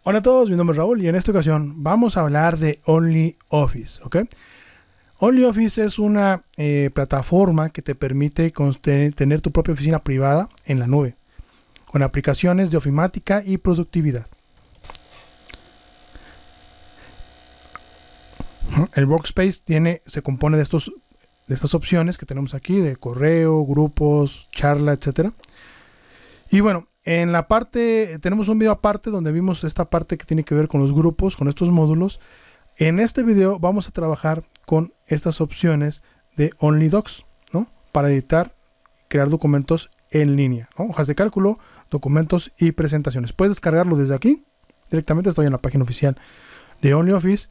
Hola a todos, mi nombre es Raúl y en esta ocasión vamos a hablar de OnlyOffice, ¿ok? OnlyOffice es una plataforma que te permite tener tu propia oficina privada en la nube, con aplicaciones de ofimática y productividad. El Workspace se compone de estas opciones que tenemos aquí, de correo, grupos, charla, etc. Y bueno, en la parte, tenemos un video aparte donde vimos esta parte que tiene que ver con los grupos, con estos módulos. En este video vamos a trabajar con estas opciones de OnlyDocs, ¿no? Para editar, crear documentos en línea, ¿no? Hojas de cálculo, documentos y presentaciones. Puedes descargarlo desde aquí, directamente estoy en la página oficial de OnlyOffice.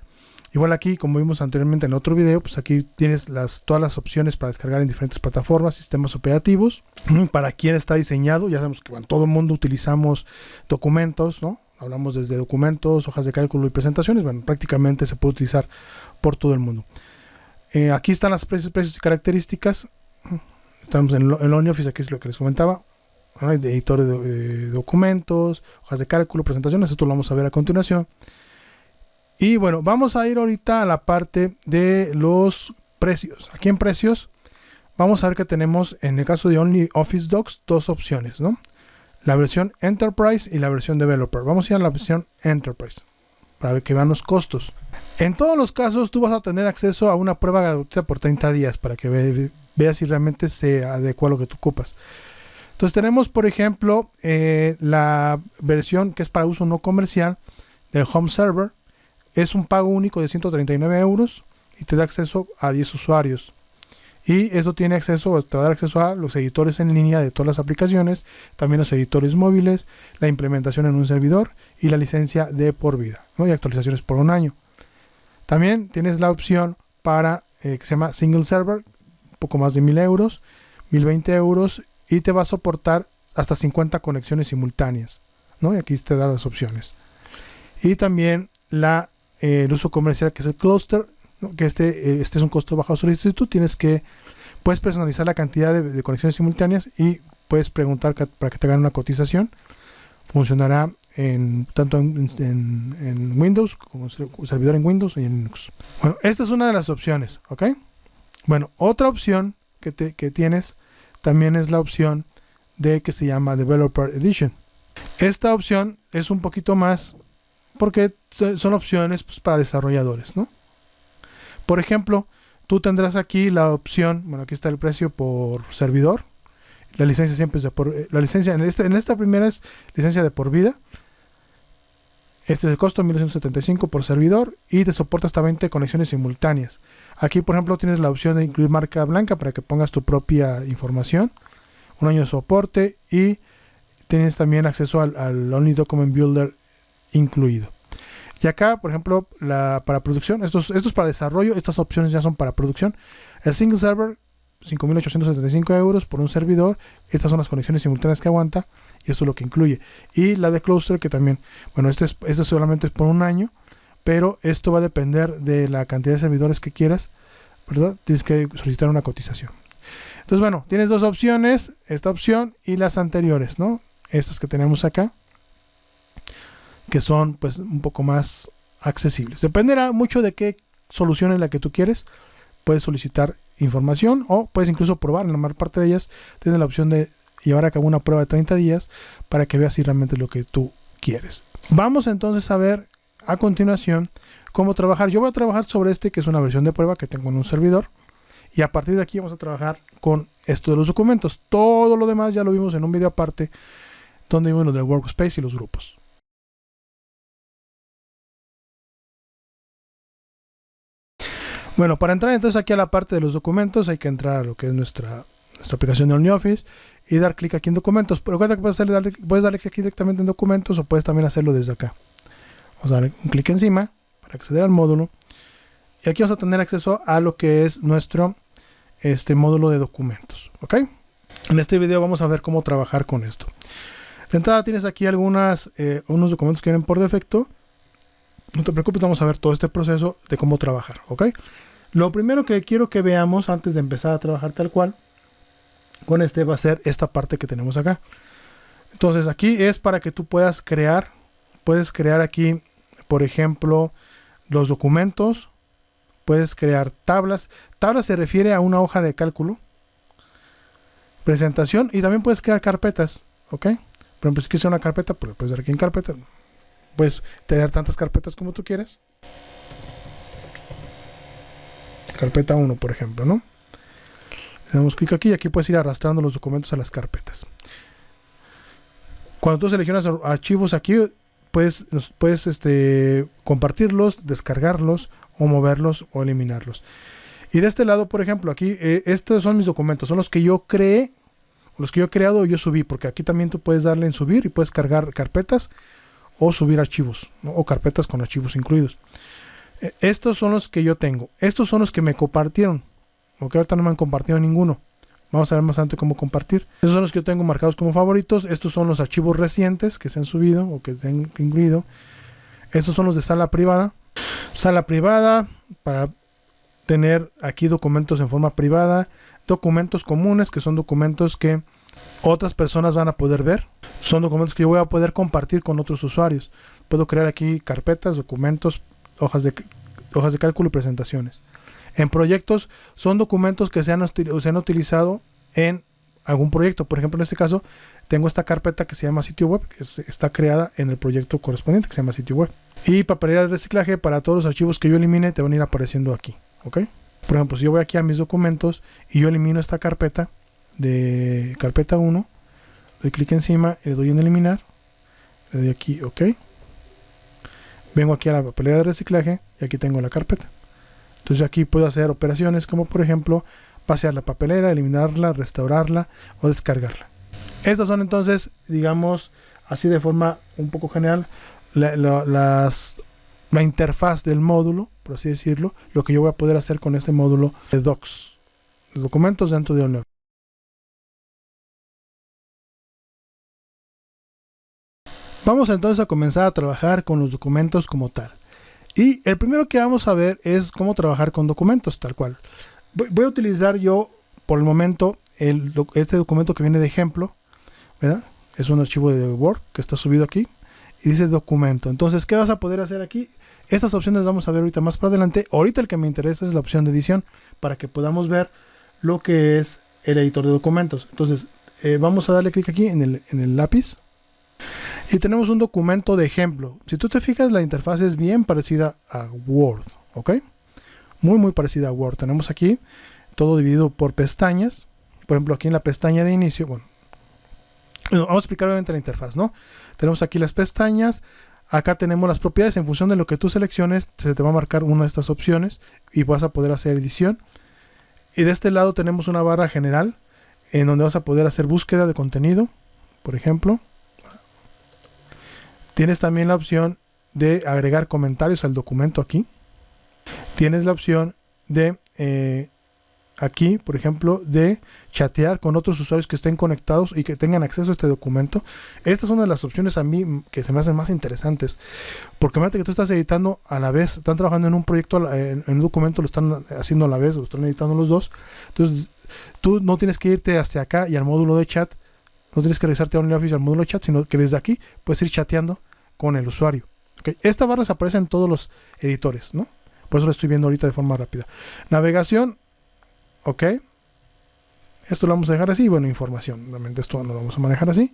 Igual aquí, como vimos anteriormente en otro video, pues aquí tienes todas las opciones para descargar en diferentes plataformas, sistemas operativos. Para quien está diseñado, ya sabemos que bueno, todo el mundo utilizamos documentos, ¿no? Hablamos desde documentos, hojas de cálculo y presentaciones. Bueno, prácticamente se puede utilizar por todo el mundo. Aquí están las precios y características. Estamos en OnlyOffice, aquí es lo que les comentaba. ¿No? Editor de documentos, hojas de cálculo, presentaciones. Esto lo vamos a ver a continuación. Y bueno, vamos a ir ahorita a la parte de los precios. Aquí en precios vamos a ver que tenemos, en el caso de OnlyOffice Docs, dos opciones, ¿no? La versión Enterprise y la versión Developer. Vamos a ir a la versión Enterprise para ver que vean los costos. En todos los casos tú vas a tener acceso a una prueba gratuita por 30 días para que veas si realmente se adecua a lo que tú ocupas. Entonces tenemos, por ejemplo, la versión que es para uso no comercial del Home Server. Es un pago único de 139 euros y te da acceso a 10 usuarios. Y eso te va a dar acceso a los editores en línea de todas las aplicaciones, también los editores móviles, la implementación en un servidor y la licencia de por vida, ¿no? Y actualizaciones por un año. También tienes la opción para que se llama Single Server, un poco más de 1000 euros, 1020 euros y te va a soportar hasta 50 conexiones simultáneas, ¿no? Y aquí te da las opciones. Y también el uso comercial, que es el Cluster, ¿no? Que este es un costo bajo solicitud. Puedes personalizar la cantidad de conexiones simultáneas y puedes preguntar para que te hagan una cotización. Funcionará tanto en Windows como servidor en Windows y en Linux. Bueno, esta es una de las opciones, ¿ok? Bueno, otra opción que tienes también es la opción que se llama Developer Edition. Esta opción es un poquito más porque son opciones pues, para desarrolladores, ¿no? Por ejemplo, tú tendrás aquí la opción, bueno, aquí está el precio por servidor. La licencia siempre es la licencia en esta primera es licencia de por vida. Este es el costo, 1.275 por servidor y te soporta hasta 20 conexiones simultáneas. Aquí, por ejemplo, tienes la opción de incluir marca blanca para que pongas tu propia información, un año de soporte y tienes también acceso al Only Document Builder incluido. Y acá, por ejemplo, para producción, esto es para desarrollo, estas opciones ya son para producción. El Single Server, 5.875 euros por un servidor. Estas son las conexiones simultáneas que aguanta y esto es lo que incluye. Y la de Cluster, que también, bueno, este solamente es por un año, pero esto va a depender de la cantidad de servidores que quieras, ¿verdad? Tienes que solicitar una cotización. Entonces, bueno, tienes dos opciones, esta opción y las anteriores, ¿no? Estas que tenemos acá, que son pues un poco más accesibles. Dependerá mucho de qué solución es la que tú quieres. Puedes solicitar información o puedes incluso probar. En la mayor parte de ellas tienes la opción de llevar a cabo una prueba de 30 días para que veas si realmente es lo que tú quieres. Vamos entonces a ver a continuación cómo trabajar. Yo voy a trabajar sobre que es una versión de prueba que tengo en un servidor y a partir de aquí vamos a trabajar con esto de los documentos. Todo lo demás ya lo vimos en un video aparte donde vimos lo del Workspace y los grupos. Bueno, para entrar entonces aquí a la parte de los documentos hay que entrar a lo que es nuestra aplicación de OnlyOffice y dar clic aquí en documentos. Pero recuerda que puedes darle clic aquí directamente en documentos o puedes también hacerlo desde acá. Vamos a darle un clic encima para acceder al módulo. Y aquí vamos a tener acceso a lo que es nuestro módulo de documentos. ¿Ok? En este video vamos a ver cómo trabajar con esto. De entrada tienes aquí unos documentos que vienen por defecto. No te preocupes, vamos a ver todo este proceso de cómo trabajar, ¿ok? Lo primero que quiero que veamos antes de empezar a trabajar tal cual con va a ser esta parte que tenemos acá. Entonces aquí es para que tú puedas crear puedes crear aquí, por ejemplo, los documentos, puedes crear tablas. Tablas se refiere a una hoja de cálculo, presentación, y también puedes crear carpetas, ¿ok? Por ejemplo, si quieres una carpeta, pues puedes dar aquí en carpeta, puedes tener tantas carpetas como tú quieras. Carpeta 1, por ejemplo, ¿no? Le damos clic aquí y aquí puedes ir arrastrando los documentos a las carpetas. Cuando tú seleccionas archivos aquí, puedes compartirlos, descargarlos, o moverlos o eliminarlos. Y de este lado, por ejemplo, aquí, estos son mis documentos, son los que yo creé, los que yo he creado o yo subí, porque aquí también tú puedes darle en subir y puedes cargar carpetas o subir archivos, ¿no? O carpetas con archivos incluidos. Estos son los que yo tengo. Estos son los que me compartieron. Porque ahorita no me han compartido ninguno. Vamos a ver más adelante cómo compartir. Estos son los que yo tengo marcados como favoritos. Estos son los archivos recientes que se han subido o que se han incluido. Estos son los de sala privada. Sala privada para tener aquí documentos en forma privada. Documentos comunes, que son documentos que otras personas van a poder ver. Son documentos que yo voy a poder compartir con otros usuarios. Puedo crear aquí carpetas, documentos, hojas de cálculo y presentaciones. En proyectos son documentos que se han utilizado en algún proyecto. Por ejemplo, en este caso tengo esta carpeta que se llama sitio web, que está creada en el proyecto correspondiente que se llama sitio web. Y papelera de reciclaje, para todos los archivos que yo elimine te van a ir apareciendo aquí, ¿ok? Por ejemplo, si yo voy aquí a mis documentos y yo elimino esta carpeta de carpeta 1, doy clic encima y le doy en eliminar, le doy aquí OK. Vengo aquí a la papelera de reciclaje y aquí tengo la carpeta. Entonces aquí puedo hacer operaciones como, por ejemplo, vaciar la papelera, eliminarla, restaurarla o descargarla. Estas son entonces, digamos, así de forma un poco general, la interfaz del módulo, por así decirlo, lo que yo voy a poder hacer con este módulo de Docs, los documentos dentro de OneNote. Vamos entonces a comenzar a trabajar con los documentos como tal. Y el primero que vamos a ver es cómo trabajar con documentos, tal cual. Voy a utilizar yo, por el momento, este documento que viene de ejemplo, ¿verdad? Es un archivo de Word que está subido aquí y dice documento. Entonces, ¿qué vas a poder hacer aquí? Estas opciones las vamos a ver ahorita más para adelante. Ahorita el que me interesa es la opción de edición para que podamos ver lo que es el editor de documentos. Entonces, vamos a darle clic aquí en el lápiz. Y tenemos un documento de ejemplo. Si tú te fijas, la interfaz es bien parecida a Word, ¿ok? Muy parecida a Word. Tenemos aquí todo dividido por pestañas. Por ejemplo, aquí en la pestaña de inicio, bueno, vamos a explicar obviamente la interfaz, ¿no? Tenemos aquí las pestañas. Acá tenemos las propiedades. En función de lo que tú selecciones, se te va a marcar una de estas opciones y vas a poder hacer edición. Y de este lado tenemos una barra general en donde vas a poder hacer búsqueda de contenido, por ejemplo. Tienes también la opción de agregar comentarios al documento aquí. Tienes la opción de aquí, por ejemplo, de chatear con otros usuarios que estén conectados y que tengan acceso a este documento. Esta es una de las opciones a mí que se me hacen más interesantes. Porque fíjate que tú estás editando a la vez, están trabajando en un proyecto, en un documento, lo están haciendo a la vez, lo están editando los dos. Entonces, tú no tienes que irte hacia acá y al módulo de chat. No tienes que regresarte a OnlyOffice al módulo de chat, sino que desde aquí puedes ir chateando con el usuario. ¿Okay? Esta barra se aparece en todos los editores, ¿no? Por eso lo estoy viendo ahorita de forma rápida. Navegación, ok. Esto lo vamos a dejar así. Bueno, información. Realmente esto no lo vamos a manejar así.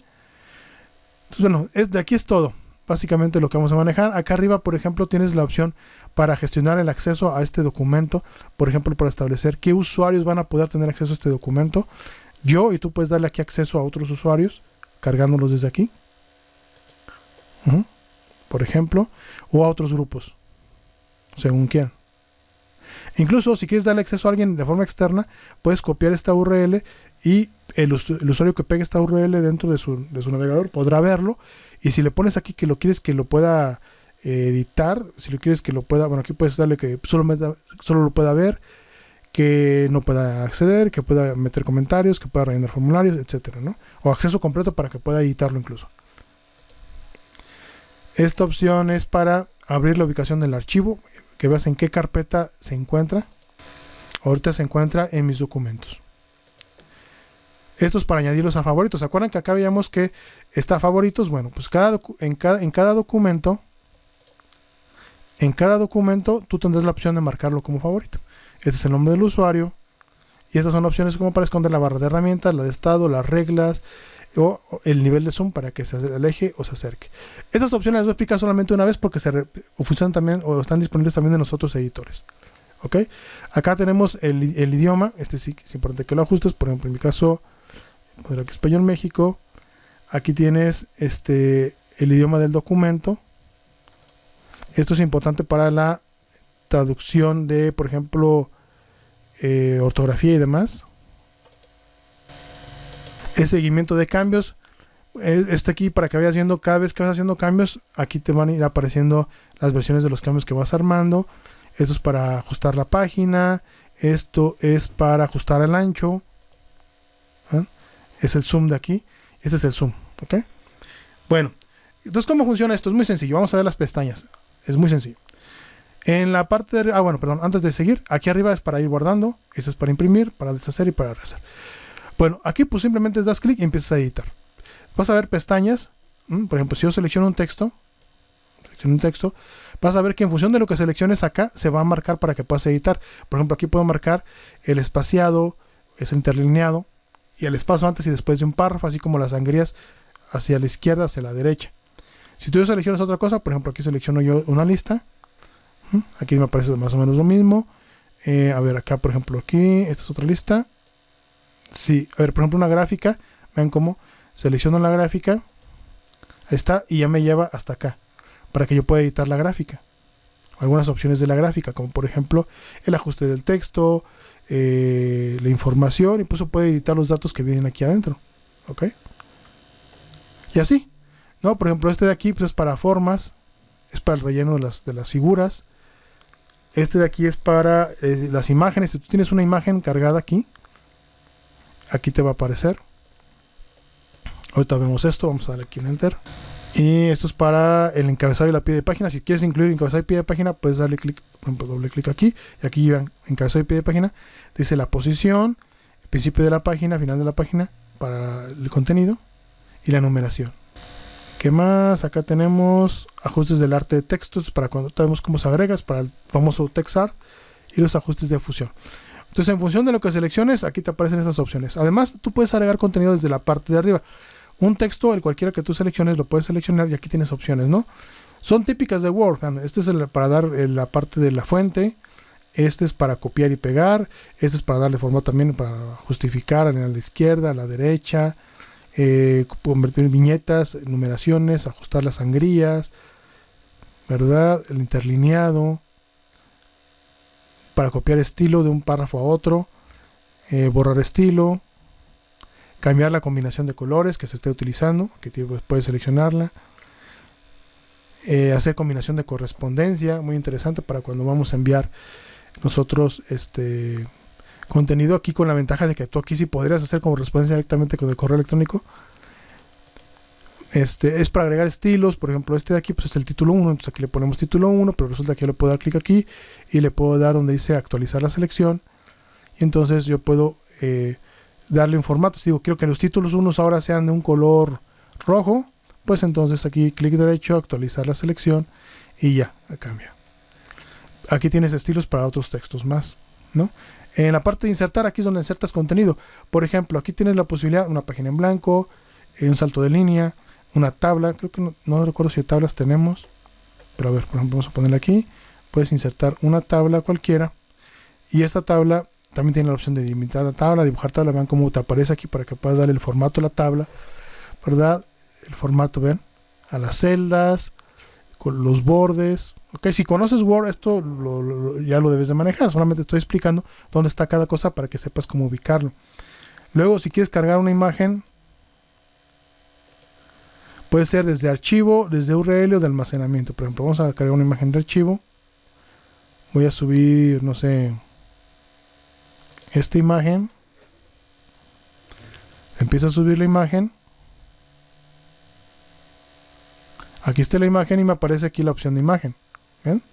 Entonces, bueno, de aquí es todo. Básicamente lo que vamos a manejar. Acá arriba, por ejemplo, tienes la opción para gestionar el acceso a este documento. Por ejemplo, para establecer qué usuarios van a poder tener acceso a este documento. Yo y tú puedes darle aquí acceso a otros usuarios, cargándolos desde aquí. Por ejemplo, o a otros grupos, según quieran. Incluso si quieres darle acceso a alguien de forma externa, puedes copiar esta URL y el usuario que pegue esta URL dentro de su navegador podrá verlo. Y si le pones aquí que lo quieres que lo pueda editar, si lo quieres que lo pueda, bueno, aquí puedes darle que solo lo pueda ver, que no pueda acceder, que pueda meter comentarios, que pueda rellenar formularios, etcétera, ¿no? O acceso completo para que pueda editarlo incluso. Esta opción es para abrir la ubicación del archivo, que veas en qué carpeta se encuentra. Ahorita se encuentra en mis documentos. Esto es para añadirlos a favoritos. ¿Se acuerdan que acá veíamos que está favoritos? Bueno, pues en cada documento tú tendrás la opción de marcarlo como favorito. Este es el nombre del usuario. Y estas son opciones como para esconder la barra de herramientas, la de estado, las reglas o el nivel de zoom para que se aleje o se acerque. Estas opciones las voy a explicar solamente una vez porque funcionan también o están disponibles también en los otros editores. ¿Ok? Acá tenemos el idioma. Este sí es importante que lo ajustes. Por ejemplo, en mi caso, pondré aquí Español México. Aquí tienes el idioma del documento. Esto es importante para la traducción de, por ejemplo, ortografía y demás. El seguimiento de cambios. Aquí para que vayas viendo cada vez que vas haciendo cambios, aquí te van a ir apareciendo las versiones de los cambios que vas armando. Esto es para ajustar la página. Esto es para ajustar el ancho. Es el zoom de aquí. Este es el zoom. ¿Ok? Bueno, entonces ¿cómo funciona esto? Es muy sencillo. Vamos a ver las pestañas. Es muy sencillo. En la parte de... antes de seguir, aquí arriba es para ir guardando. Este es para imprimir, para deshacer y para rehacer. Bueno, aquí pues simplemente das clic y empiezas a editar. Vas a ver pestañas. Por ejemplo, si yo selecciono un texto, vas a ver que en función de lo que selecciones acá, se va a marcar para que puedas editar. Por ejemplo, aquí puedo marcar el espaciado, es interlineado, y el espacio antes y después de un párrafo, así como las sangrías hacia la izquierda, hacia la derecha. Si tú seleccionas otra cosa, por ejemplo, aquí selecciono yo una lista. Aquí me aparece más o menos lo mismo. A ver, acá, por ejemplo, aquí, esta es otra lista. Sí, a ver, por ejemplo, una gráfica. Vean cómo selecciono la gráfica. Ahí está, y ya me lleva hasta acá, para que yo pueda editar la gráfica. Algunas opciones de la gráfica, como por ejemplo, el ajuste del texto, la información, y pues puede editar los datos que vienen aquí adentro. ¿Ok? Y así. ¿No? Por ejemplo, este de aquí pues, es para formas, es para el relleno de las figuras. Este de aquí es para las imágenes. Si tú tienes una imagen cargada aquí te va a aparecer. Ahorita vemos esto, vamos a darle aquí un enter. Y esto es para el encabezado y la pie de página. Si quieres incluir encabezado y pie de página, puedes darle clic, por ejemplo, doble clic aquí. Y aquí llevan encabezado y pie de página. Dice la posición, el principio de la página, final de la página, para el contenido y la numeración. ¿Qué más? Acá tenemos ajustes del arte de textos para cuando sabemos cómo se agregas, para el famoso text art, y los ajustes de fusión. Entonces, en función de lo que selecciones, aquí te aparecen esas opciones. Además, tú puedes agregar contenido desde la parte de arriba. Un texto, el cualquiera que tú selecciones, lo puedes seleccionar y aquí tienes opciones, ¿no? Son típicas de Word. Este es para dar la parte de la fuente. Este es para copiar y pegar. Este es para darle formato también, para justificar a la izquierda, a la derecha. Convertir en viñetas, numeraciones, ajustar las sangrías, ¿verdad? El interlineado, para copiar estilo de un párrafo a otro, borrar estilo, cambiar la combinación de colores que se esté utilizando, que puedes seleccionarla, hacer combinación de correspondencia, muy interesante para cuando vamos a enviar nosotros contenido, aquí con la ventaja de que tú aquí sí podrías hacer correspondencia directamente con el correo electrónico. Es para agregar estilos. Por ejemplo, este de aquí pues es el título 1, entonces aquí le ponemos título 1, pero resulta que yo le puedo dar clic aquí y le puedo dar donde dice actualizar la selección, y entonces yo puedo darle un formato. Si digo, quiero que los títulos 1 ahora sean de un color rojo, pues entonces aquí clic derecho, actualizar la selección, y ya, cambia. Aquí tienes estilos para otros textos más, ¿no? En la parte de insertar, aquí es donde insertas contenido. Por ejemplo, aquí tienes la posibilidad de una página en blanco, un salto de línea, una tabla. Creo que no recuerdo si tablas tenemos, pero a ver, por ejemplo, vamos a ponerle aquí. Puedes insertar una tabla cualquiera, y esta tabla también tiene la opción de delimitar la tabla, dibujar tabla. Vean cómo te aparece aquí para que puedas darle el formato a la tabla, ¿verdad? El formato, ven, a las celdas, con los bordes. Ok, si conoces Word, esto ya lo debes de manejar. Solamente estoy explicando dónde está cada cosa para que sepas cómo ubicarlo. Luego, si quieres cargar una imagen, puede ser desde archivo, desde URL o de almacenamiento. Por ejemplo, vamos a cargar una imagen de archivo. Voy a subir, no sé, esta imagen. Empieza a subir la imagen. Aquí está la imagen y me aparece aquí la opción de imagen. ¿Ven?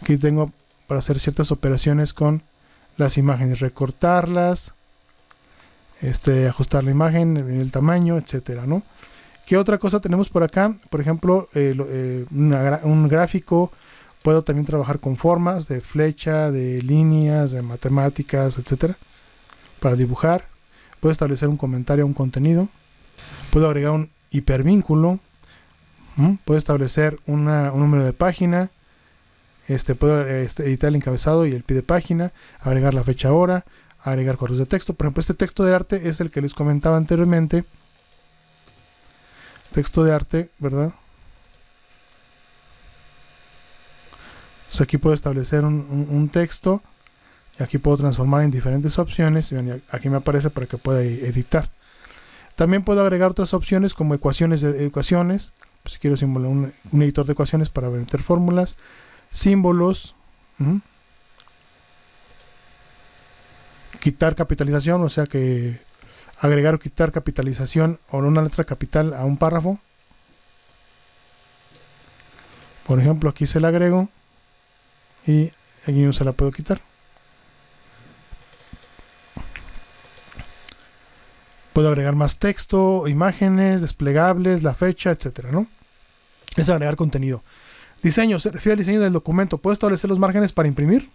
Aquí tengo para hacer ciertas operaciones con las imágenes, recortarlas, ajustar la imagen, el tamaño, etcétera, ¿no? ¿Qué otra cosa tenemos por acá? Por ejemplo, un gráfico. Puedo también trabajar con formas de flecha, de líneas, de matemáticas, etcétera, para dibujar. Puedo establecer un comentario a un contenido. Puedo agregar un hipervínculo. Puedo establecer un número de página. Puedo editar el encabezado y el pie de página. Agregar la fecha hora. Agregar cuadros de texto. Por ejemplo, este texto de arte es el que les comentaba anteriormente. Texto de arte, ¿verdad? Entonces aquí puedo establecer un texto. Y aquí puedo transformar en diferentes opciones. Y aquí me aparece para que pueda editar. También puedo agregar otras opciones como ecuaciones. Pues si quiero un editor de ecuaciones para meter fórmulas. Símbolos. Quitar capitalización, o sea que agregar o quitar capitalización o una letra capital a un párrafo. Por ejemplo, aquí se la agrego y aquí no se la puedo quitar. Puedo agregar más texto, imágenes, desplegables, la fecha, etcétera, ¿no? Es agregar contenido. Diseño, se refiere al diseño del documento. ¿Puedo establecer los márgenes para imprimir?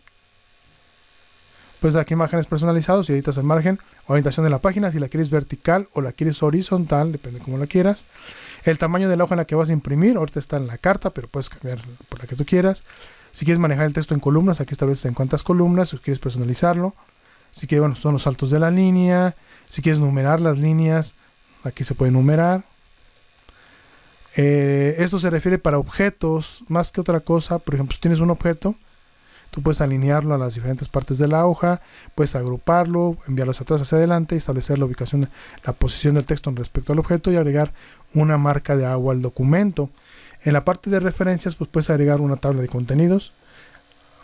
Pues aquí imágenes personalizados y editas el margen. Orientación de la página, si la quieres vertical o la quieres horizontal, depende de cómo la quieras. El tamaño de la hoja en la que vas a imprimir, ahorita está en la carta, pero puedes cambiar por la que tú quieras. Si quieres manejar el texto en columnas, aquí estableces en cuántas columnas, si quieres personalizarlo. Si quieres, bueno, son los saltos de la línea. Si quieres numerar las líneas, aquí se puede numerar. Esto se refiere para objetos más que otra cosa. Por ejemplo, si tienes un objeto, tú puedes alinearlo a las diferentes partes de la hoja, puedes agruparlo, enviarlo hacia atrás, hacia adelante, establecer la ubicación, la posición del texto respecto al objeto y agregar una marca de agua al documento. En la parte de referencias, pues puedes agregar una tabla de contenidos.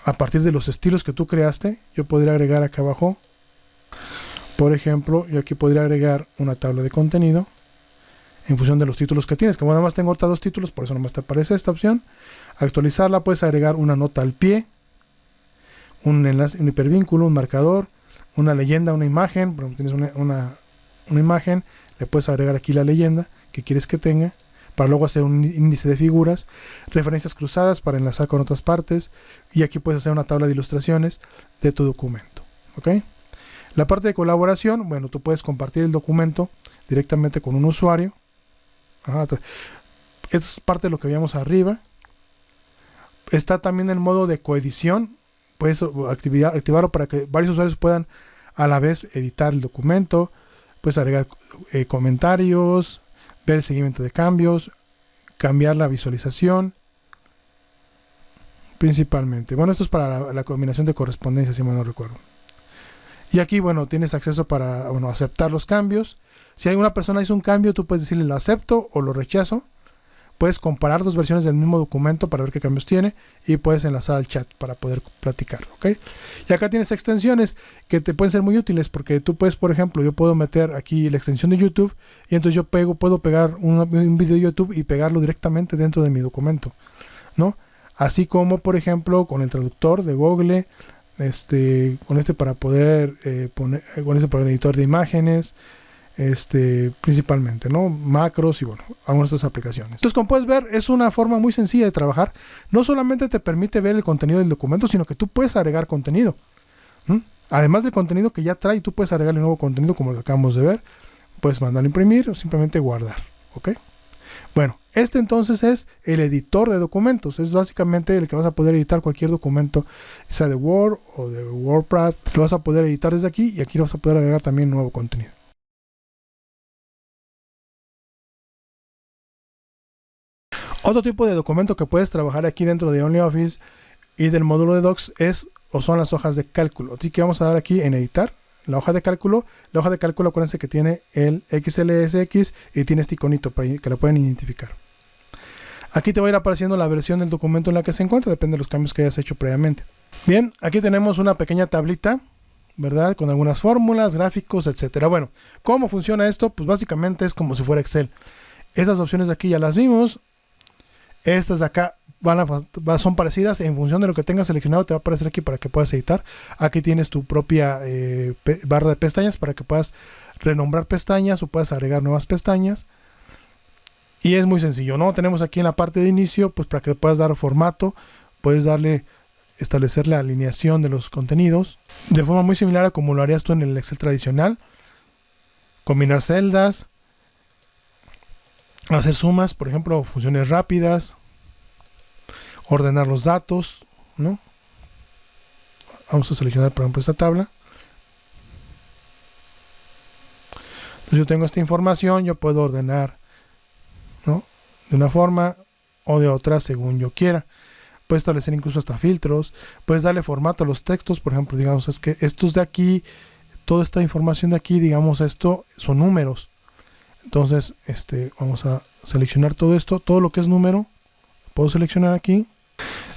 A partir de los estilos que tú creaste, yo podría agregar acá abajo, por ejemplo, yo aquí podría agregar una tabla de contenido en función de los títulos que tienes. Como nada más tengo ahorita 2 títulos, por eso nada más te aparece esta opción. Actualizarla, puedes agregar una nota al pie, un enlace, un hipervínculo, un marcador, una leyenda, una imagen. Por ejemplo, tienes una imagen, le puedes agregar aquí la leyenda que quieres que tenga, para luego hacer un índice de figuras, referencias cruzadas para enlazar con otras partes, y aquí puedes hacer una tabla de ilustraciones de tu documento. ¿Ok? La parte de colaboración, bueno, tú puedes compartir el documento directamente con un usuario. Esto es parte de lo que veíamos arriba. Está también el modo de coedición. Puedes activarlo para que varios usuarios puedan a la vez editar el documento. Puedes agregar comentarios, ver el seguimiento de cambios, cambiar la visualización, principalmente. Bueno, esto es para la combinación de correspondencia, si mal no recuerdo. Y aquí, bueno, tienes acceso para aceptar los cambios. Si alguna persona hizo un cambio, tú puedes decirle lo acepto o lo rechazo. Puedes comparar 2 versiones del mismo documento para ver qué cambios tiene y puedes enlazar al chat para poder platicar, ¿ok? Y acá tienes extensiones que te pueden ser muy útiles porque tú puedes, por ejemplo, yo puedo meter aquí la extensión de YouTube y entonces yo puedo pegar un video de YouTube y pegarlo directamente dentro de mi documento, ¿no? Así como, por ejemplo, con el traductor de Google, con para poder poner, con para el editor de imágenes, principalmente, ¿no? Macros y bueno, algunas de estas aplicaciones. Entonces, como puedes ver, es una forma muy sencilla de trabajar. No solamente te permite ver el contenido del documento, sino que tú puedes agregar contenido. Además del contenido que ya trae, tú puedes agregarle nuevo contenido como lo que acabamos de ver. Puedes mandar a imprimir o simplemente guardar, ¿ok? Bueno, entonces es el editor de documentos. Es básicamente el que vas a poder editar cualquier documento, sea de Word o de WordPress. Lo vas a poder editar desde aquí y aquí vas a poder agregar también nuevo contenido. Otro tipo de documento que puedes trabajar aquí dentro de OnlyOffice y del módulo de Docs son las hojas de cálculo. Así que vamos a dar aquí en editar la hoja de cálculo. La hoja de cálculo, acuérdense que tiene el XLSX y tiene este iconito para que la pueden identificar. Aquí te va a ir apareciendo la versión del documento en la que se encuentra, depende de los cambios que hayas hecho previamente. Bien, aquí tenemos una pequeña tablita, ¿verdad? Con algunas fórmulas, gráficos, etcétera. Bueno, ¿cómo funciona esto? Pues básicamente es como si fuera Excel. Esas opciones de aquí ya las vimos. Estas de acá son parecidas. En función de lo que tengas seleccionado te va a aparecer aquí para que puedas editar. Aquí tienes tu propia barra de pestañas para que puedas renombrar pestañas o puedes agregar nuevas pestañas. Y es muy sencillo, ¿no? Tenemos aquí en la parte de inicio, pues para que puedas dar formato, puedes establecer la alineación de los contenidos de forma muy similar a como lo harías tú en el Excel tradicional. Combinar celdas, hacer sumas, por ejemplo, funciones rápidas, ordenar los datos, ¿no? Vamos a seleccionar, por ejemplo, esta tabla. Entonces yo tengo esta información, yo puedo ordenar, ¿no? De una forma o de otra según yo quiera. Puedes establecer incluso hasta filtros, puedes darle formato a los textos, por ejemplo, digamos, es que estos de aquí, toda esta información de aquí, digamos, esto son números. Entonces, vamos a seleccionar todo esto, todo lo que es número, puedo seleccionar aquí.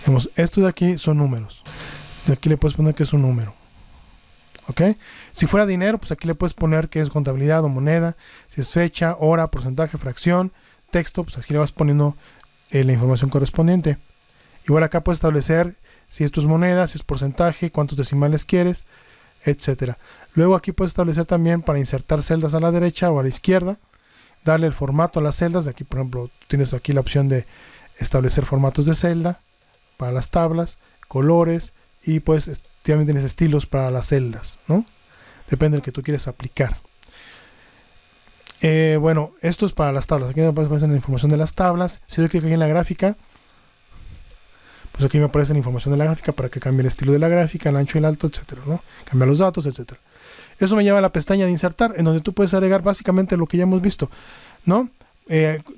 Vemos, esto de aquí son números. De aquí le puedes poner que es un número. ¿Ok? Si fuera dinero, pues aquí le puedes poner que es contabilidad o moneda. Si es fecha, hora, porcentaje, fracción, texto, pues aquí le vas poniendo la información correspondiente. Igual acá puedes establecer si esto es moneda, si es porcentaje, cuántos decimales quieres, etcétera. Luego aquí puedes establecer también para insertar celdas a la derecha o a la izquierda, darle el formato a las celdas. De aquí, por ejemplo, tienes aquí la opción de establecer formatos de celda para las tablas, colores y pues también tienes estilos para las celdas, ¿no? Depende del que tú quieres aplicar. Bueno, esto es para las tablas. Aquí me aparece la información de las tablas. Si doy clic aquí en la gráfica, pues aquí me aparece la información de la gráfica para que cambie el estilo de la gráfica, el ancho y el alto, etcétera, ¿no? Cambia los datos, etcétera. Eso me lleva a la pestaña de insertar, en donde tú puedes agregar básicamente lo que ya hemos visto, ¿no?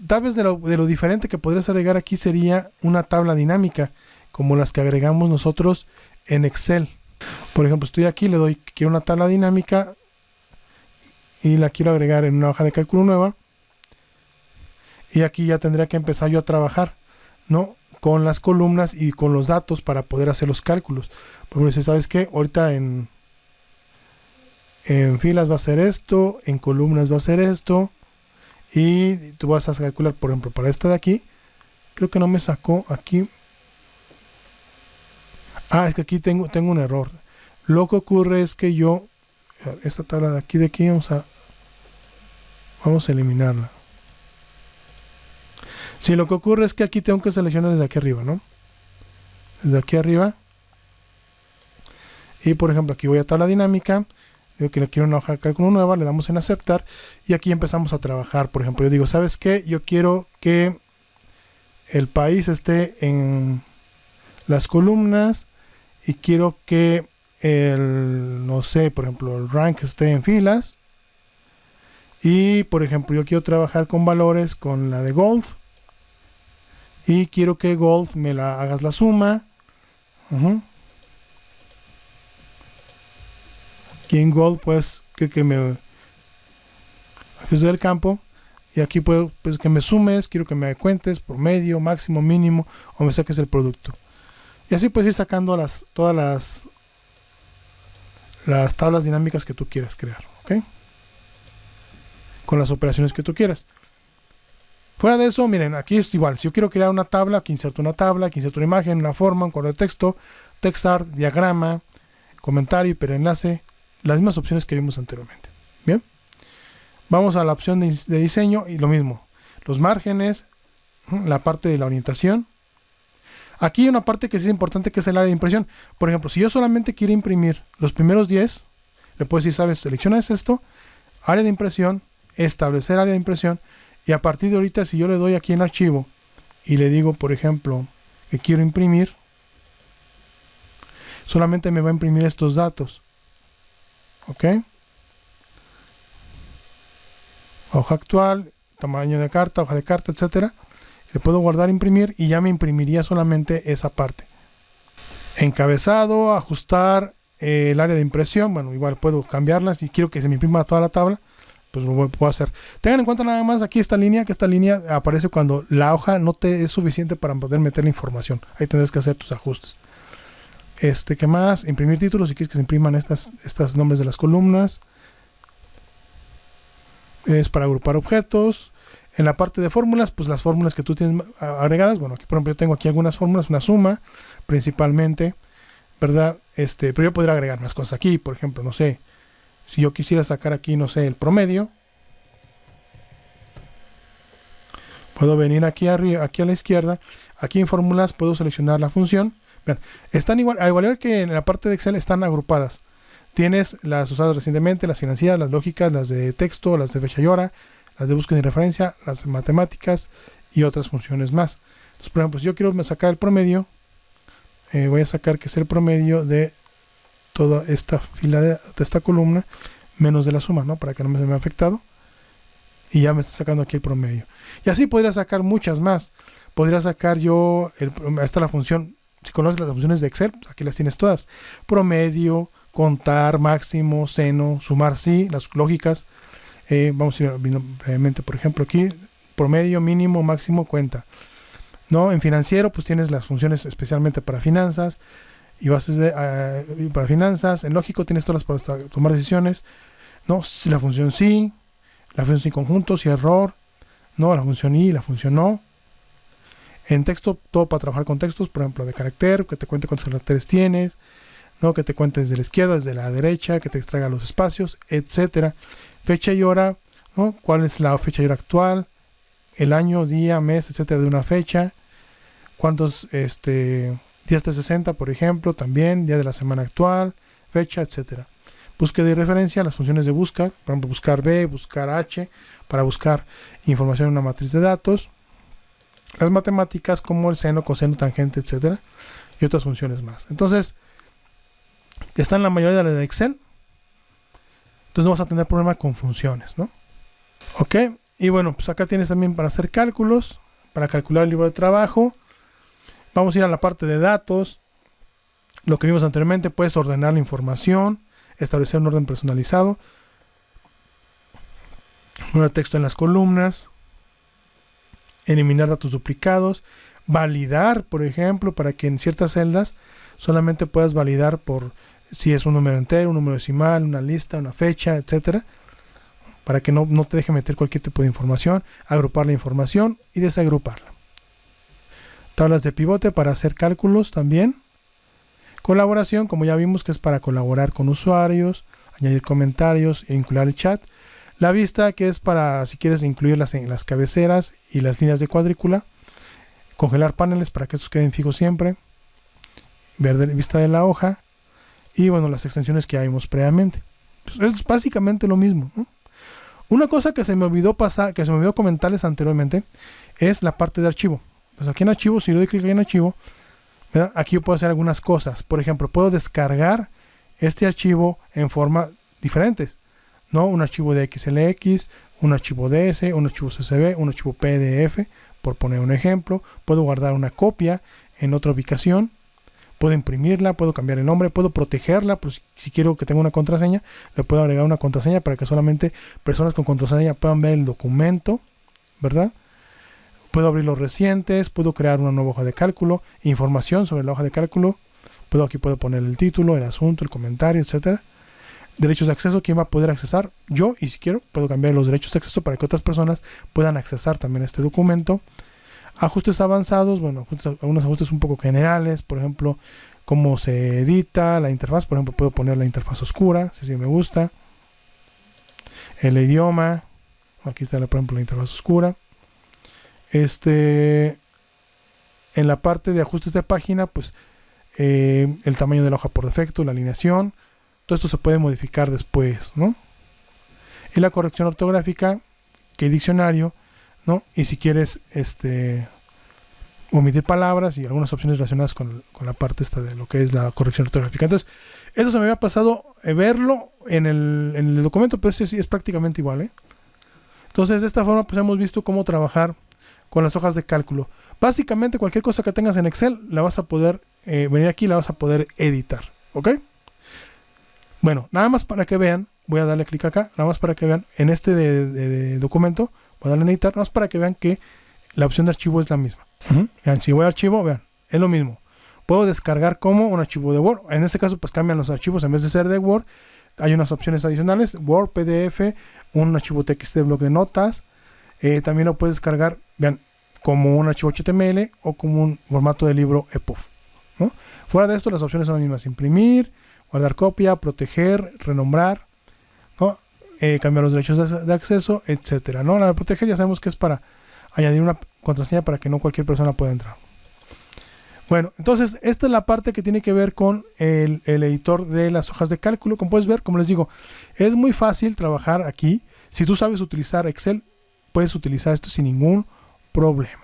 Tal vez de lo diferente que podrías agregar aquí sería una tabla dinámica, como las que agregamos nosotros en Excel. Por ejemplo, estoy aquí, le doy, quiero una tabla dinámica y la quiero agregar en una hoja de cálculo nueva. Y aquí ya tendría que empezar yo a trabajar, ¿no? Con las columnas y con los datos para poder hacer los cálculos. Por ejemplo, si sabes que ahorita en filas va a ser esto, en columnas va a ser esto, y tú vas a calcular, por ejemplo, para esta de aquí, creo que no me sacó aquí. Es que aquí tengo un error. Lo que ocurre es que yo, esta tabla de aquí, vamos a eliminarla. Sí, lo que ocurre es que aquí tengo que seleccionar desde aquí arriba, ¿no? Desde aquí arriba. Y por ejemplo, aquí voy a tabla dinámica. Digo que le quiero una hoja de cálculo nueva, le damos en aceptar. Y aquí empezamos a trabajar. Por ejemplo, yo digo, ¿sabes qué? Yo quiero que el país esté en las columnas. Y quiero que no sé, por ejemplo, el rank esté en filas. Y por ejemplo, yo quiero trabajar con valores con la de gold. Y quiero que gold me la hagas la suma. Aquí en gold, pues, que me ajuste el campo. Y aquí puedo, pues, que me sumes. Quiero que me cuentes por medio, máximo, mínimo. O me saques el producto. Y así puedes ir sacando todas las tablas dinámicas que tú quieras crear. ¿Ok? Con las operaciones que tú quieras. Fuera de eso, miren, aquí es igual. Si yo quiero crear una tabla, aquí inserto una tabla, aquí inserto una imagen, una forma, un cuadro de texto, text art, diagrama, comentario, hiperenlace, las mismas opciones que vimos anteriormente. Bien, vamos a la opción de diseño y lo mismo. Los márgenes, la parte de la orientación. Aquí hay una parte que sí es importante, que es el área de impresión. Por ejemplo, si yo solamente quiero imprimir los primeros 10, le puedo decir, ¿sabes? Seleccionas esto, área de impresión, establecer área de impresión. Y a partir de ahorita, si yo le doy aquí en archivo y le digo, por ejemplo, que quiero imprimir, solamente me va a imprimir estos datos. ¿Ok? Hoja actual, tamaño de carta, hoja de carta, etcétera. Le puedo guardar, imprimir y ya me imprimiría solamente esa parte. Encabezado, ajustar el área de impresión. Bueno, igual puedo cambiarlas. Si quiero que se me imprima toda la tabla, pues lo puedo hacer. Tengan en cuenta nada más aquí esta línea, que esta línea aparece cuando la hoja no te es suficiente para poder meter la información. Ahí tendrás que hacer tus ajustes. ¿Qué más? Imprimir títulos, si quieres que se impriman estas nombres de las columnas. Es para agrupar objetos. En la parte de fórmulas, pues las fórmulas que tú tienes agregadas. Bueno, aquí por ejemplo yo tengo aquí algunas fórmulas, una suma principalmente, ¿verdad? Pero yo podría agregar más cosas aquí, por ejemplo, no sé, Si yo quisiera sacar aquí, no sé, el promedio, puedo venir aquí arriba, aquí a la izquierda, aquí en fórmulas puedo seleccionar la función. Vean, están igual, al igual que en la parte de Excel, están agrupadas. Tienes las usadas recientemente, las financieras, las lógicas, las de texto, las de fecha y hora, las de búsqueda y referencia, las de matemáticas y otras funciones más. Entonces, por ejemplo, si yo quiero sacar el promedio, voy a sacar que es el promedio de toda esta fila de esta columna menos de la suma, ¿no? Para que no me se me ha afectado. Y ya me está sacando aquí el promedio. Y así podría sacar muchas más. Podría sacar yo, esta la función, si conoces las funciones de Excel, aquí las tienes todas. Promedio, contar, máximo, seno, sumar sí, las lógicas. Vamos a ir brevemente, por ejemplo, aquí, promedio, mínimo, máximo, cuenta. ¿No? En financiero, pues tienes las funciones especialmente para finanzas y bases para finanzas. En lógico tienes todas para tomar decisiones, ¿no? Si la función sí, la función sin conjunto, si error, ¿no? La función y, la función no. En texto, todo para trabajar con textos, por ejemplo, de carácter, que te cuente cuántos caracteres tienes, ¿no? Que te cuente desde la izquierda, desde la derecha, que te extraiga los espacios, etcétera. Fecha y hora, ¿no? ¿Cuál es la fecha y hora actual? El año, día, mes, etcétera, de una fecha. Cuántos días de 60, por ejemplo, también, día de la semana actual, fecha, etcétera. Búsqueda y referencia, las funciones de buscar, por ejemplo, buscar B, buscar H, para buscar información en una matriz de datos. Las matemáticas como el seno, coseno, tangente, etcétera, y otras funciones más. Entonces, están en la mayoría de las de Excel. Entonces no vas a tener problema con funciones, ¿no? Ok, y bueno, pues acá tienes también para hacer cálculos, para calcular el libro de trabajo. Vamos a ir a la parte de datos. Lo que vimos anteriormente, puedes ordenar la información, establecer un orden personalizado, poner texto en las columnas, eliminar datos duplicados, validar, por ejemplo, para que en ciertas celdas solamente puedas validar por si es un número entero, un número decimal, una lista, una fecha, etcétera, para que no te deje meter cualquier tipo de información, agrupar la información y desagruparla. Tablas de pivote para hacer cálculos también. Colaboración, como ya vimos, que es para colaborar con usuarios, añadir comentarios e vincular el chat. La vista, que es para, si quieres, incluirlas en las cabeceras y las líneas de cuadrícula. Congelar paneles para que estos queden fijos siempre. Ver vista de la hoja. Y bueno, las extensiones que ya vimos previamente. Pues es básicamente lo mismo, ¿no? Una cosa que se me olvidó comentarles anteriormente, es la parte de archivo. Pues aquí en archivo, si le doy clic en archivo, ¿verdad? Aquí yo puedo hacer algunas cosas. Por ejemplo, puedo descargar este archivo en formas diferentes, ¿no? Un archivo de XLX, un archivo DS, un archivo CSV, un archivo PDF, por poner un ejemplo. Puedo guardar una copia en otra ubicación. Puedo imprimirla, puedo cambiar el nombre, puedo protegerla, pues si quiero que tenga una contraseña, le puedo agregar una contraseña para que solamente personas con contraseña puedan ver el documento, ¿verdad? Puedo abrir los recientes, puedo crear una nueva hoja de cálculo, información sobre la hoja de cálculo, aquí puedo poner el título, el asunto, el comentario, etcétera. Derechos de acceso, ¿quién va a poder accesar? Yo, y si quiero, puedo cambiar los derechos de acceso para que otras personas puedan accesar también a este documento. Ajustes avanzados, bueno, algunos ajustes un poco generales, por ejemplo, cómo se edita la interfaz. Por ejemplo, puedo poner la interfaz oscura, si me gusta. El idioma, aquí está, por ejemplo, la interfaz oscura. En la parte de ajustes de página, pues el tamaño de la hoja por defecto, la alineación, todo esto se puede modificar después, ¿no? Y la corrección ortográfica, que diccionario, ¿no? Y si quieres omitir palabras y algunas opciones relacionadas con la parte esta de lo que es la corrección ortográfica. Entonces, eso se me había pasado verlo en el documento, pero sí es prácticamente igual, ¿eh? Entonces, de esta forma, pues hemos visto cómo trabajar con las hojas de cálculo. Básicamente, cualquier cosa que tengas en Excel, la vas a poder venir aquí y la vas a poder editar, ¿ok? Bueno, nada más para que vean, voy a darle clic acá, nada más para que vean, en este de documento, voy a darle en editar, nada más para que vean que la opción de archivo es la misma. Vean, si voy a archivo, vean, es lo mismo. Puedo descargar como un archivo de Word. En este caso, pues cambian los archivos, en vez de ser de Word, hay unas opciones adicionales, Word, PDF, un archivo TXT de bloc de notas. También lo puedes descargar, vean, como un archivo HTML o como un formato de libro EPUB, ¿no? Fuera de esto, las opciones son las mismas: imprimir, guardar copia, proteger, renombrar, ¿no? Cambiar los derechos de acceso, etcétera, ¿no? La de proteger ya sabemos que es para añadir una contraseña para que no cualquier persona pueda entrar. Bueno, entonces esta es la parte que tiene que ver con el editor de las hojas de cálculo. Como puedes ver, como les digo, es muy fácil trabajar aquí. Si tú sabes utilizar Excel, puedes utilizar esto sin ningún problema.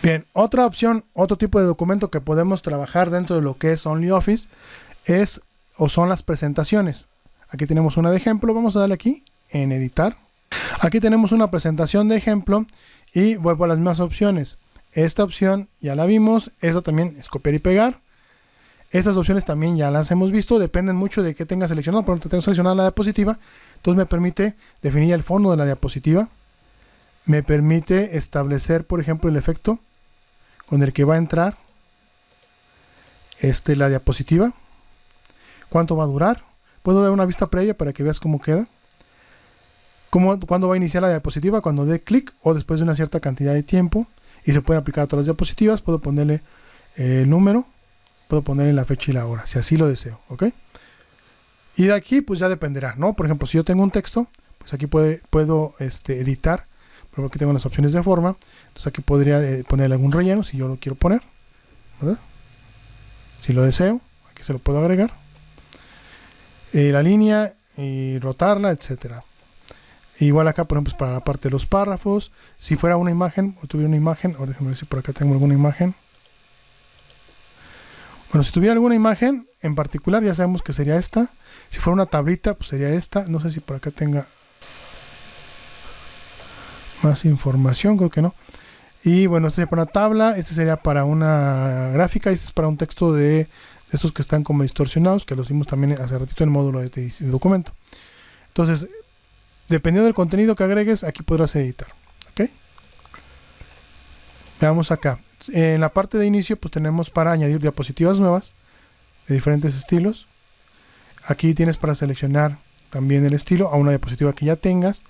Bien, otra opción, otro tipo de documento que podemos trabajar dentro de lo que es OnlyOffice es o son las presentaciones. Aquí tenemos una de ejemplo, vamos a darle aquí en editar. Aquí tenemos una presentación de ejemplo y voy por las mismas opciones. Esta opción ya la vimos, esta también es copiar y pegar. Estas opciones también ya las hemos visto, dependen mucho de qué tenga seleccionado. Por ejemplo, tengo seleccionada la diapositiva, entonces me permite definir el fondo de la diapositiva. Me permite establecer, por ejemplo, el efecto con el que va a entrar la diapositiva. ¿Cuánto va a durar? Puedo dar una vista previa para que veas cómo queda. ¿Cuándo va a iniciar la diapositiva? Cuando dé clic o después de una cierta cantidad de tiempo. Y se pueden aplicar a todas las diapositivas. Puedo ponerle el número. Puedo ponerle la fecha y la hora, si así lo deseo. ¿Ok? Y de aquí pues ya dependerá, ¿no? Por ejemplo, si yo tengo un texto, pues aquí puedo editar. Por ejemplo, aquí tengo las opciones de forma. Entonces aquí podría ponerle algún relleno si yo lo quiero poner, ¿verdad? Si lo deseo, aquí se lo puedo agregar. La línea y rotarla, etcétera. Igual acá, por ejemplo, para la parte de los párrafos. Si fuera una imagen, o tuviera una imagen, ahora déjenme ver si por acá tengo alguna imagen. Bueno, si tuviera alguna imagen en particular, ya sabemos que sería esta. Si fuera una tablita, pues sería esta. No sé si por acá tenga más información, creo que no. Y bueno, este sería para una tabla, este sería para una gráfica, y este es para un texto de estos que están como distorsionados, que los vimos también hace ratito en el módulo de documento. Entonces, dependiendo del contenido que agregues, aquí podrás editar. ¿Ok? Veamos acá. En la parte de inicio, pues tenemos para añadir diapositivas nuevas de diferentes estilos. Aquí tienes para seleccionar también el estilo a una diapositiva que ya tengas.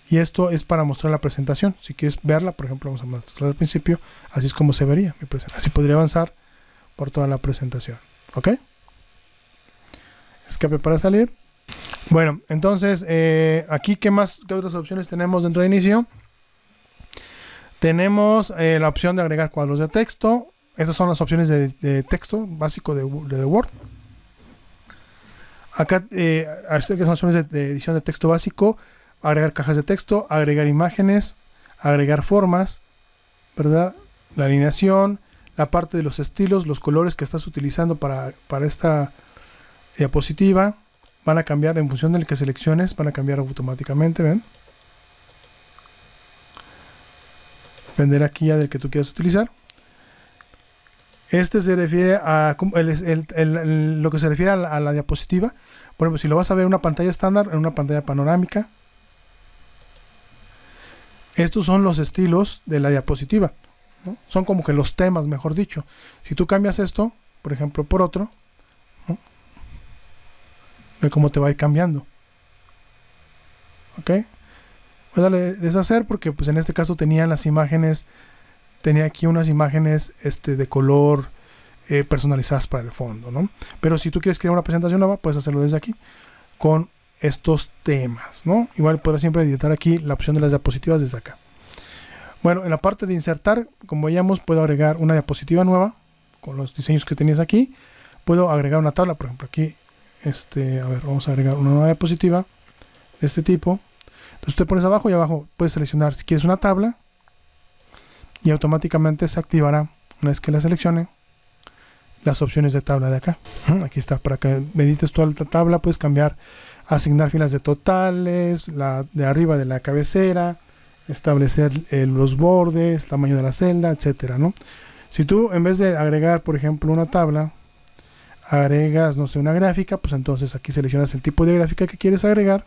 Y esto es para mostrar la presentación. Si quieres verla, por ejemplo, vamos a mostrar al principio. Así es como se vería mi presentación. Así podría avanzar por toda la presentación. ¿Ok? Escape para salir. Bueno, entonces, aquí, ¿qué otras opciones tenemos dentro de inicio? Tenemos la opción de agregar cuadros de texto. Estas son las opciones de texto básico de Word. Acá, que son opciones de edición de texto básico. Agregar cajas de texto, agregar imágenes, agregar formas, ¿verdad? La alineación, la parte de los estilos, los colores que estás utilizando para esta diapositiva van a cambiar en función del que selecciones, van a cambiar automáticamente, ¿ven? Dependerá aquí ya del que tú quieras utilizar. Este se refiere a lo que se refiere a la diapositiva. Por ejemplo, si lo vas a ver en una pantalla estándar, en una pantalla panorámica. Estos son los estilos de la diapositiva, ¿no? Son como que los temas, mejor dicho. Si tú cambias esto, por ejemplo, por otro, ¿no? Ve cómo te va a ir cambiando. ¿Ok? Voy a darle deshacer porque pues en este caso tenía las imágenes, tenía aquí unas imágenes de color personalizadas para el fondo, ¿no? Pero si tú quieres crear una presentación nueva, puedes hacerlo desde aquí con estos temas, ¿no? Igual podrás siempre editar aquí la opción de las diapositivas desde acá. Bueno, en la parte de insertar, como veíamos, puedo agregar una diapositiva nueva con los diseños que tenías aquí. Puedo agregar una tabla, por ejemplo, aquí, a ver, vamos a agregar una nueva diapositiva de este tipo. Entonces te pones abajo y abajo puedes seleccionar si quieres una tabla y automáticamente se activará una vez que la seleccione las opciones de tabla de acá. Aquí está, para que edites toda la tabla puedes cambiar, asignar filas de totales, la de arriba de la cabecera, establecer los bordes, tamaño de la celda, etcétera, ¿no? Si tú en vez de agregar, por ejemplo, una tabla, agregas, no sé, una gráfica, pues entonces aquí seleccionas el tipo de gráfica que quieres agregar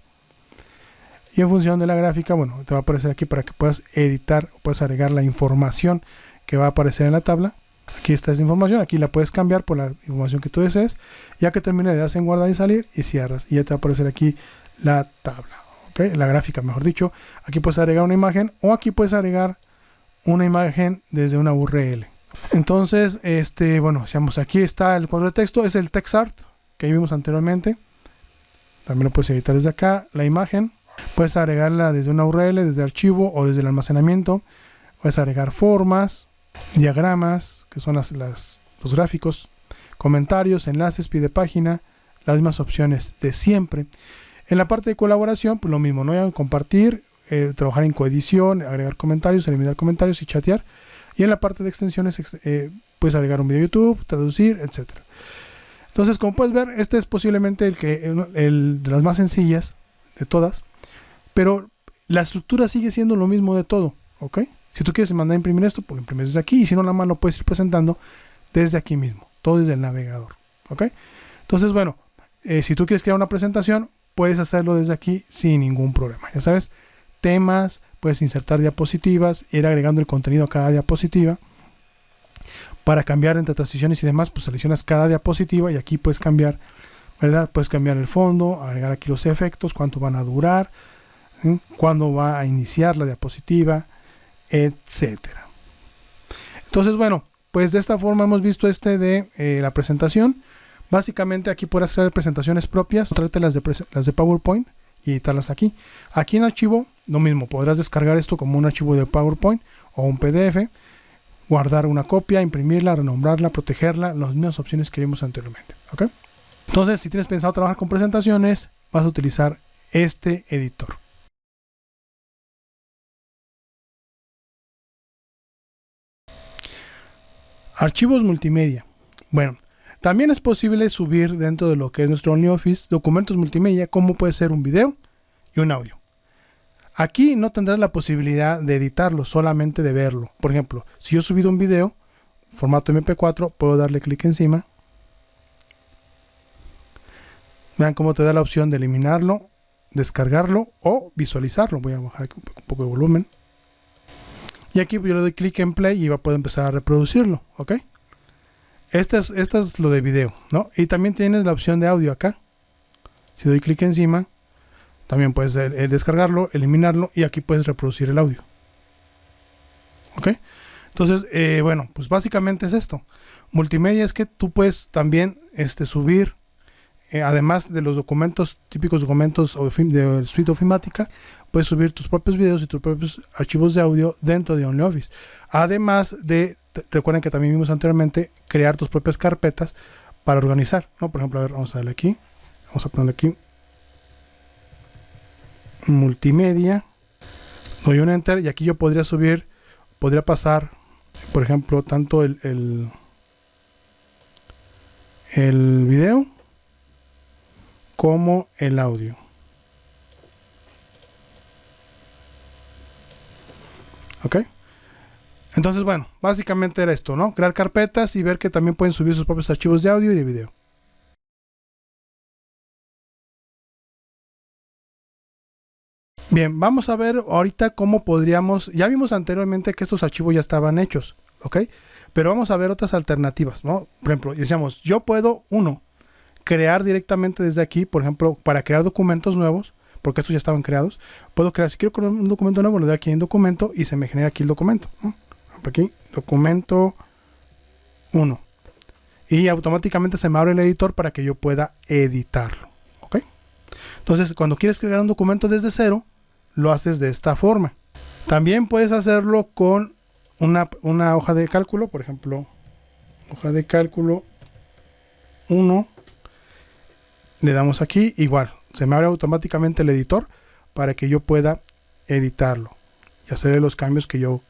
y en función de la gráfica, bueno, te va a aparecer aquí para que puedas editar, puedes agregar la información que va a aparecer en la tabla. Aquí está esa información, aquí la puedes cambiar por la información que tú desees. Ya que termine, le das en guardar y salir y cierras y ya te va a aparecer aquí la tabla, ¿ok? La gráfica, mejor dicho. Aquí puedes agregar una imagen o aquí puedes agregar una imagen desde una URL, Entonces, bueno, digamos, aquí está el cuadro de texto, es el TextArt que vimos anteriormente. También lo puedes editar desde acá. La imagen, puedes agregarla desde una URL, desde archivo o desde el almacenamiento. Puedes agregar formas, diagramas, que son los gráficos, comentarios, enlaces, pie de página, las mismas opciones de siempre. En la parte de colaboración, pues lo mismo, ¿no? Compartir, trabajar en coedición, agregar comentarios, eliminar comentarios y chatear. Y en la parte de extensiones, puedes agregar un video de YouTube, traducir, etcétera. Entonces, como puedes ver, este es posiblemente el de las más sencillas de todas, pero la estructura sigue siendo lo mismo de todo, ¿ok? Si tú quieres mandar a imprimir esto, pues lo imprimes desde aquí, y si no, nada más lo puedes ir presentando desde aquí mismo, todo desde el navegador, ¿ok? Entonces, bueno, si tú quieres crear una presentación, puedes hacerlo desde aquí sin ningún problema. Ya sabes, temas, puedes insertar diapositivas, ir agregando el contenido a cada diapositiva. Para cambiar entre transiciones y demás, pues seleccionas cada diapositiva y aquí puedes cambiar, ¿verdad? Puedes cambiar el fondo, agregar aquí los efectos, cuánto van a durar, ¿sí? Cuándo va a iniciar la diapositiva, etcétera. Entonces, bueno, pues de esta forma hemos visto de la presentación. Básicamente aquí podrás crear presentaciones propias, tráete las de PowerPoint y editarlas aquí. Aquí en archivo, lo mismo, podrás descargar esto como un archivo de PowerPoint o un PDF, guardar una copia, imprimirla, renombrarla, protegerla, las mismas opciones que vimos anteriormente, ¿ok? Entonces, si tienes pensado trabajar con presentaciones, vas a utilizar este editor. Archivos multimedia. Bueno, también es posible subir dentro de lo que es nuestro OnlyOffice documentos multimedia, como puede ser un video y un audio. Aquí no tendrás la posibilidad de editarlo, solamente de verlo. Por ejemplo, si yo he subido un video, formato MP4, puedo darle clic encima. Vean cómo te da la opción de eliminarlo, descargarlo o visualizarlo. Voy a bajar aquí un poco de volumen. Y aquí yo le doy clic en play y va a poder empezar a reproducirlo, ¿ok? Este es lo de video, ¿no? Y también tienes la opción de audio acá. Si doy clic encima, también puedes descargarlo, eliminarlo y aquí puedes reproducir el audio. ¿Ok? Entonces, bueno, pues básicamente es esto. Multimedia es que tú puedes también subir, además de los documentos, típicos documentos de suite ofimática, puedes subir tus propios videos y tus propios archivos de audio dentro de OnlyOffice. Además de, recuerden que también vimos anteriormente, crear tus propias carpetas para organizar, ¿no? Por ejemplo, a ver, vamos a darle aquí, vamos a ponerle aquí multimedia, doy un enter y aquí yo podría subir, podría pasar, por ejemplo, tanto el video como el audio. ¿Ok? Entonces, bueno, básicamente era esto, ¿no? Crear carpetas y ver que también pueden subir sus propios archivos de audio y de video. Bien, vamos a ver ahorita cómo podríamos, ya vimos anteriormente que estos archivos ya estaban hechos, ¿ok? Pero vamos a ver otras alternativas, ¿no? Por ejemplo, decíamos, yo puedo, crear directamente desde aquí, por ejemplo, para crear documentos nuevos, porque estos ya estaban creados, puedo crear, si quiero crear un documento nuevo, le doy aquí en documento y se me genera aquí el documento, ¿no? Aquí, documento 1. Y automáticamente se me abre el editor para que yo pueda editarlo, ¿ok? Entonces, cuando quieres crear un documento desde cero, lo haces de esta forma. También puedes hacerlo con una hoja de cálculo, por ejemplo, hoja de cálculo 1. Le damos aquí, igual, se me abre automáticamente el editor para que yo pueda editarlo y hacerle los cambios que yo,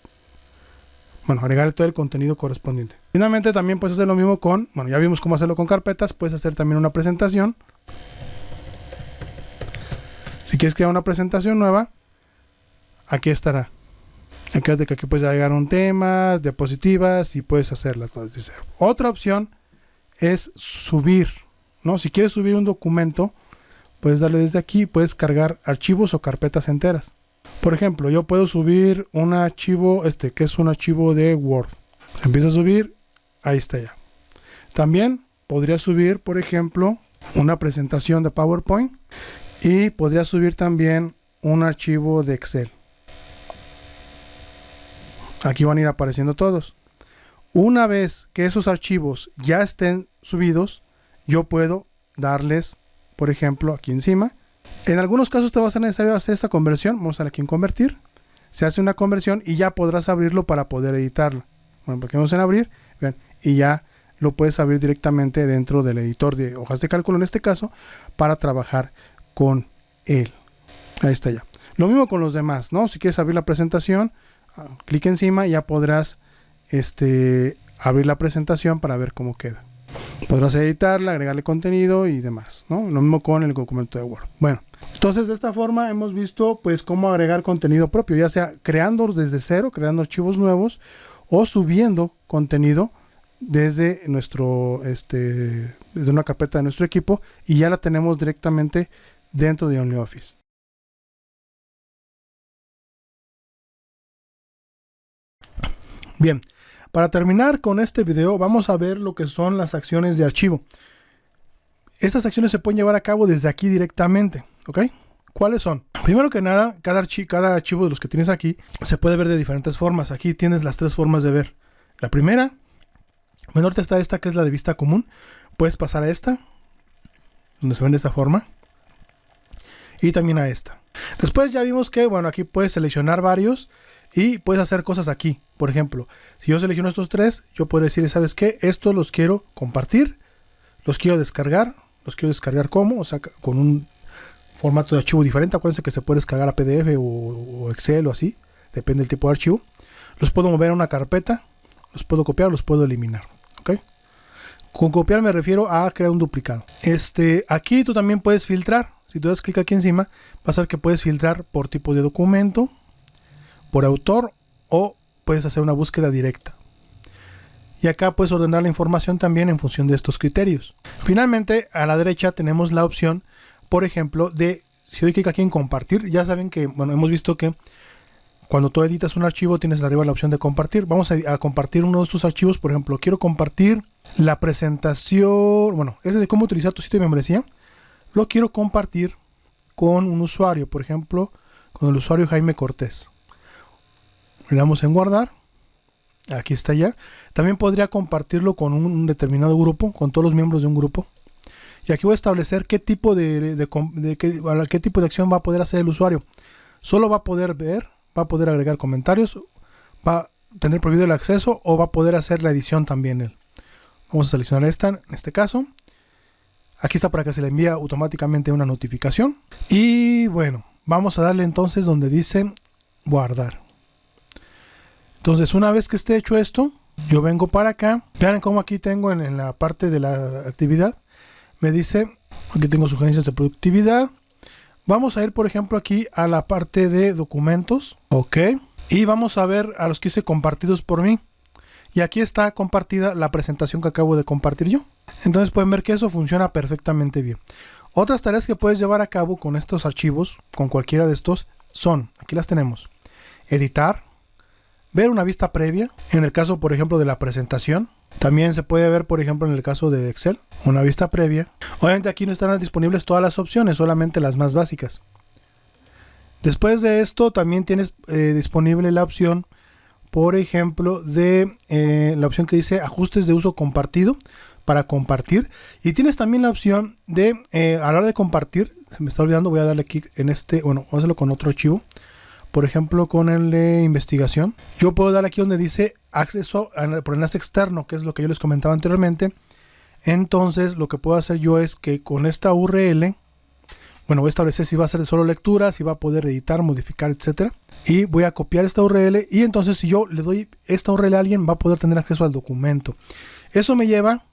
bueno, agregarle todo el contenido correspondiente. Finalmente también puedes hacer lo mismo con, bueno, ya vimos cómo hacerlo con carpetas, puedes hacer también una presentación. Si quieres crear una presentación nueva, aquí estará. Aquí puedes agregar un tema, diapositivas y puedes hacerlas todas de cero. Otra opción es subir, ¿no? Si quieres subir un documento, puedes darle desde aquí, puedes cargar archivos o carpetas enteras. Por ejemplo, yo puedo subir un archivo, que es un archivo de Word. Empieza a subir, ahí está ya. También podría subir, por ejemplo, una presentación de PowerPoint. Y podría subir también un archivo de Excel. Aquí van a ir apareciendo todos. Una vez que esos archivos ya estén subidos, yo puedo darles, por ejemplo, aquí encima. En algunos casos te va a ser necesario hacer esta conversión. Vamos a darle aquí en convertir. Se hace una conversión y ya podrás abrirlo para poder editarlo. Bueno, porque vamos en abrir, vean, y ya lo puedes abrir directamente dentro del editor de hojas de cálculo, en este caso, para trabajar con él. Ahí está ya. Lo mismo con los demás, ¿no? Si quieres abrir la presentación, clic encima y ya podrás abrir la presentación para ver cómo queda. Podrás editarla, agregarle contenido y demás, ¿no? Lo mismo con el documento de Word. Bueno, entonces de esta forma hemos visto pues cómo agregar contenido propio, ya sea creando desde cero, creando archivos nuevos o subiendo contenido desde desde una carpeta de nuestro equipo y ya la tenemos directamente dentro de OnlyOffice. Bien, para terminar con este video vamos a ver lo que son las acciones de archivo. Estas acciones se pueden llevar a cabo desde aquí directamente, ¿ok? ¿Cuáles son? Primero que nada, cada archivo de los que tienes aquí se puede ver de diferentes formas. Aquí tienes las 3 formas de ver. La primera, menor está esta que es la de vista común. Puedes pasar a esta, donde se ven de esta forma. Y también a esta. Después ya vimos que, bueno, aquí puedes seleccionar varios y puedes hacer cosas aquí. Por ejemplo, si yo selecciono estos 3, yo puedo decir, ¿sabes qué? Estos los quiero compartir, los quiero descargar como, o sea, con un formato de archivo diferente. Acuérdense que se puede descargar a PDF o Excel o así, depende del tipo de archivo. Los puedo mover a una carpeta, los puedo copiar, los puedo eliminar, ¿ok? Con copiar me refiero a crear un duplicado. Aquí tú también puedes filtrar. Si tú das clic aquí encima, vas a ver que puedes filtrar por tipo de documento, por autor o puedes hacer una búsqueda directa. Y acá puedes ordenar la información también en función de estos criterios. Finalmente, a la derecha tenemos la opción, por ejemplo, si doy clic aquí en compartir, ya saben que, bueno, hemos visto que cuando tú editas un archivo tienes arriba la opción de compartir. Vamos a compartir uno de estos archivos. Por ejemplo, quiero compartir la presentación, bueno, ese de cómo utilizar tu sitio de membresía. Lo quiero compartir con un usuario, por ejemplo, con el usuario Jaime Cortés. Le damos en guardar. Aquí está ya. También podría compartirlo con un determinado grupo, con todos los miembros de un grupo. Y aquí voy a establecer qué tipo qué tipo de acción va a poder hacer el usuario. Solo va a poder ver, va a poder agregar comentarios, va a tener prohibido el acceso o va a poder hacer la edición también él. Vamos a seleccionar esta en este caso. Aquí está para que se le envíe automáticamente una notificación. Y bueno, vamos a darle entonces donde dice guardar. Entonces una vez que esté hecho esto, yo vengo para acá. Vean cómo aquí tengo en la parte de la actividad. Me dice, aquí tengo sugerencias de productividad. Vamos a ir por ejemplo aquí a la parte de documentos. Ok. Y vamos a ver a los que hice compartidos por mí. Y aquí está compartida la presentación que acabo de compartir yo. Entonces pueden ver que eso funciona perfectamente bien. Otras tareas que puedes llevar a cabo con estos archivos, con cualquiera de estos, son, aquí las tenemos, editar, ver una vista previa, en el caso por ejemplo de la presentación. También se puede ver por ejemplo en el caso de Excel, una vista previa. Obviamente aquí no están disponibles todas las opciones, solamente las más básicas. Después de esto también tienes disponible la opción, por ejemplo, de la opción que dice ajustes de uso compartido, para compartir. Y tienes también la opción de, a la hora de compartir, se me está olvidando, voy a darle clic en bueno, vamos a hacerlo con otro archivo. Por ejemplo, con el de investigación. Yo puedo dar aquí donde dice acceso por enlace externo, que es lo que yo les comentaba anteriormente. Entonces, lo que puedo hacer yo es que con esta URL, bueno, voy a establecer si va a ser solo lectura, si va a poder editar, modificar, etcétera. Y voy a copiar esta URL y entonces si yo le doy esta URL a alguien, va a poder tener acceso al documento. Eso me lleva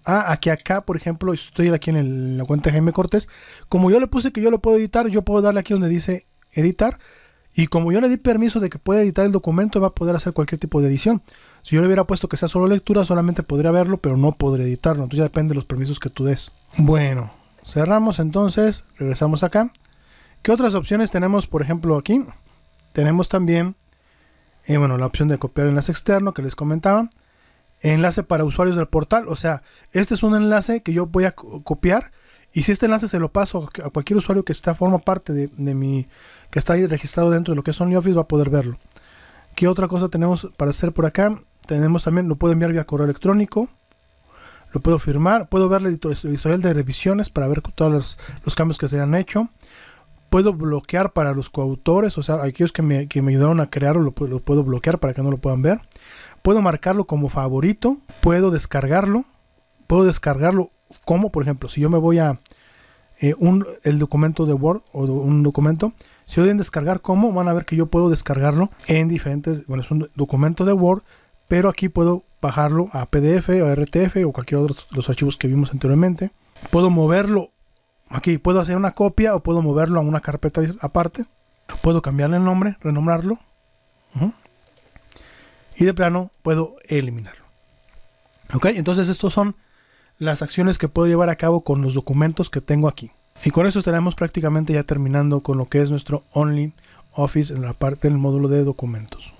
a que acá, por ejemplo, estoy aquí en la cuenta de Jaime Cortés. Como yo le puse que yo lo puedo editar, yo puedo darle aquí donde dice editar. Y como yo le di permiso de que pueda editar el documento, va a poder hacer cualquier tipo de edición. Si yo le hubiera puesto que sea solo lectura, solamente podría verlo, pero no podría editarlo. Entonces ya depende de los permisos que tú des. Bueno, cerramos entonces, regresamos acá. ¿Qué otras opciones tenemos? Por ejemplo, aquí tenemos también bueno, la opción de copiar enlace externo que les comentaba. Enlace para usuarios del portal. O sea, este es un enlace que yo voy a copiar. Y si este enlace se lo paso a cualquier usuario que forma parte de mi, que está ahí registrado dentro de lo que es OnlyOffice, va a poder verlo. ¿Qué otra cosa tenemos para hacer por acá? tenemos también, lo puedo enviar vía correo electrónico, lo puedo firmar, puedo ver el historial de revisiones para ver todos los cambios que se han hecho. Puedo bloquear para los coautores, o sea, aquellos que me ayudaron a crearlo, lo puedo bloquear para que no lo puedan ver. Puedo marcarlo como favorito, puedo descargarlo como, por ejemplo, si yo me voy a el documento de Word o un documento, si yo doy en descargar como, van a ver que yo puedo descargarlo en diferentes, bueno, es un documento de Word, pero aquí puedo bajarlo a PDF o RTF o cualquier otro de los archivos que vimos anteriormente. Puedo moverlo, aquí puedo hacer una copia o puedo moverlo a una carpeta aparte. Puedo cambiarle el nombre, renombrarlo. Y de plano puedo eliminarlo. Ok, entonces estos son las acciones que puedo llevar a cabo con los documentos que tengo aquí. Y con eso estaremos prácticamente ya terminando con lo que es nuestro OnlyOffice en la parte del módulo de documentos.